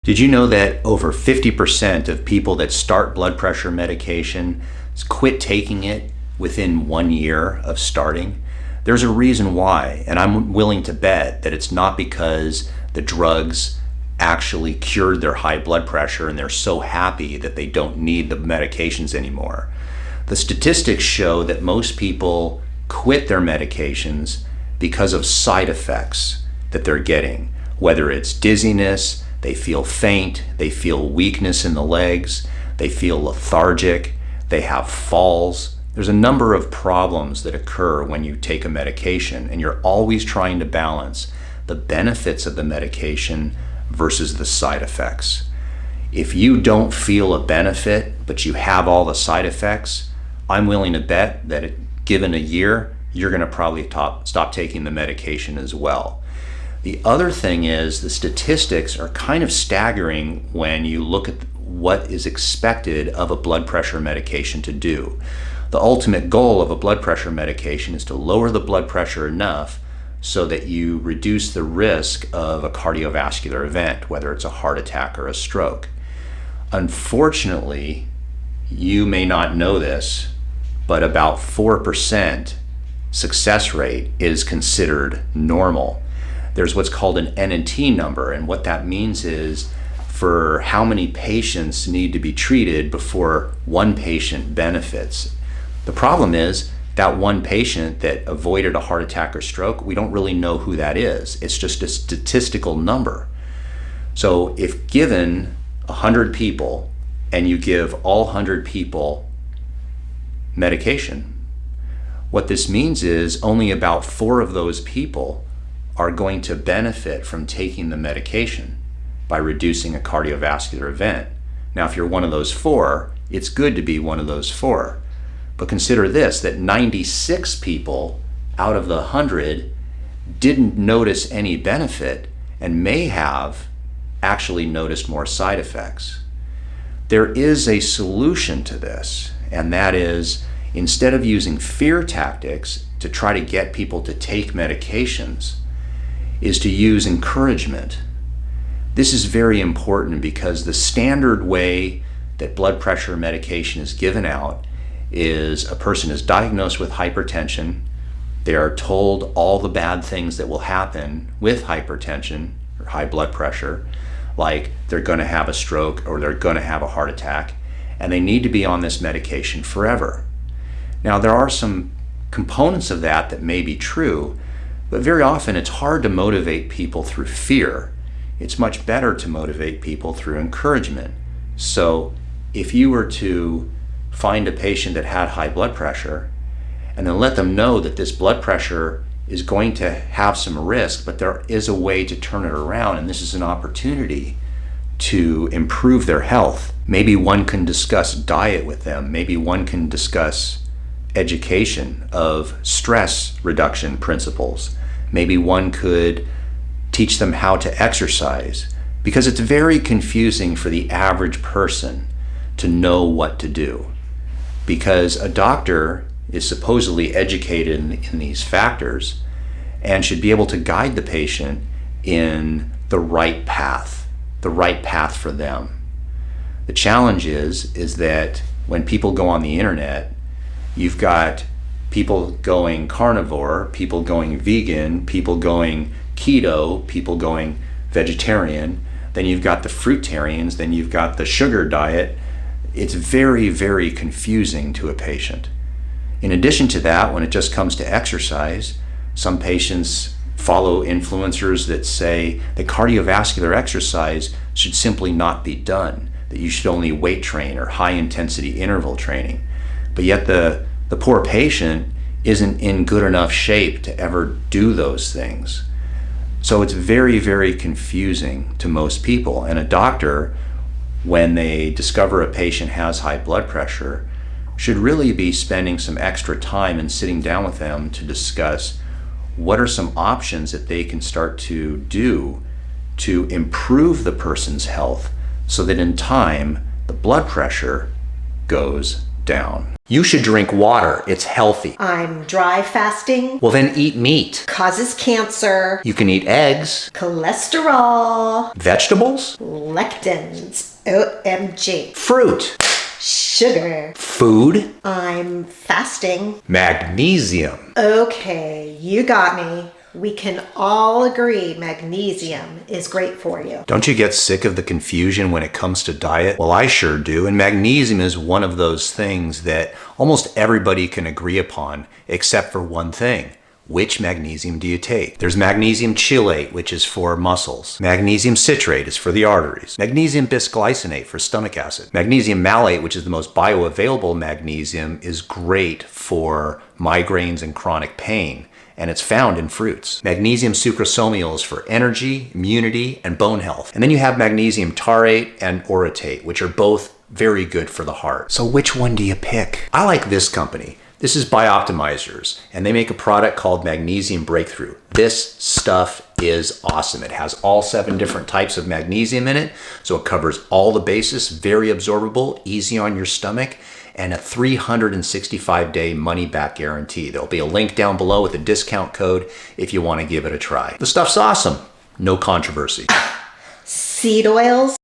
Did you know that over 50% of people that start blood pressure medication quit taking it within 1 year of starting? There's a reason why, and I'm willing to bet that it's not because the drugs actually cured their high blood pressure and they're so happy that they don't need the medications anymore. The statistics show that most people quit their medications because of side effects that they're getting, whether it's dizziness, they feel faint, they feel weakness in the legs, they feel lethargic, they have falls. There's a number of problems that occur when you take a medication, and you're always trying to balance the benefits of the medication versus the side effects. If you don't feel a benefit, but you have all the side effects, I'm willing to bet that given a year, you're going to probably stop taking the medication as well. The other thing is the statistics are kind of staggering when you look at what is expected of a blood pressure medication to do. The ultimate goal of a blood pressure medication is to lower the blood pressure enough so that you reduce the risk of a cardiovascular event, whether it's a heart attack or a stroke. Unfortunately, you may not know this, but about 4% success rate is considered normal. There's what's called an N&T number, and what that means is for how many patients need to be treated before one patient benefits. The problem is that one patient that avoided a heart attack or stroke, we don't really know who that is. It's just a statistical number. So if given 100 people and you give all 100 people medication, what this means is only about 4 of those people are going to benefit from taking the medication by reducing a cardiovascular event. Now, if you're one of those 4, it's good to be one of those 4. But consider this, that 96 people out of the 100 didn't notice any benefit and may have actually noticed more side effects. There is a solution to this, and that is instead of using fear tactics to try to get people to take medications, is to use encouragement. This is very important because the standard way that blood pressure medication is given out is a person is diagnosed with hypertension. They are told all the bad things that will happen with hypertension or high blood pressure, like they're going to have a stroke or they're going to have a heart attack, and they need to be on this medication forever. Now, there are some components of that may be true, but very often it's hard to motivate people through fear. It's much better to motivate people through encouragement. So if you were to find a patient that had high blood pressure and then let them know that this blood pressure is going to have some risk, but there is a way to turn it around, and this is an opportunity to improve their health. Maybe one can discuss diet with them. Maybe one can discuss education of stress reduction principles. Maybe one could teach them how to exercise, because it's very confusing for the average person to know what to do, because a doctor is supposedly educated in these factors and should be able to guide the patient in the right path for them. The challenge is that when people go on the internet, you've got people going carnivore, people going vegan, people going keto, people going vegetarian, then you've got the fruitarians, then you've got the sugar diet. It's very, very confusing to a patient. In addition to that, when it just comes to exercise, some patients follow influencers that say that cardiovascular exercise should simply not be done, that you should only weight train or high intensity interval training. But yet the poor patient isn't in good enough shape to ever do those things. So it's very, very confusing to most people. And a doctor, when they discover a patient has high blood pressure, should really be spending some extra time and sitting down with them to discuss what are some options that they can start to do to improve the person's health so that in time the blood pressure goes down. You should drink water. It's healthy. I'm dry fasting. Well, then eat meat. Causes cancer. You can eat eggs, Cholesterol. vegetables, Lectins. OMG. fruit, Sugar. food, I'm fasting. magnesium. Okay, you got me. We can all agree magnesium is great for you. Don't you get sick of the confusion when it comes to diet? Well, I sure do. And magnesium is one of those things that almost everybody can agree upon, except for one thing. Which magnesium do you take? There's magnesium chelate, which is for muscles. Magnesium citrate is for the arteries. Magnesium bisglycinate for stomach acid. Magnesium malate, which is the most bioavailable magnesium, is great for migraines and chronic pain. And it's found in fruits. Magnesium sucrosomial is for energy, immunity, and bone health. And then you have magnesium taurate and orotate, which are both very good for the heart. So which one do you pick? I like this company. This is Bioptimizers, and they make a product called Magnesium Breakthrough. This stuff is awesome. It has all 7 different types of magnesium in it, so it covers all the bases, very absorbable, easy on your stomach, and a 365-day money-back guarantee. There'll be a link down below with a discount code if you want to give it a try. The stuff's awesome. No controversy. Seed oils.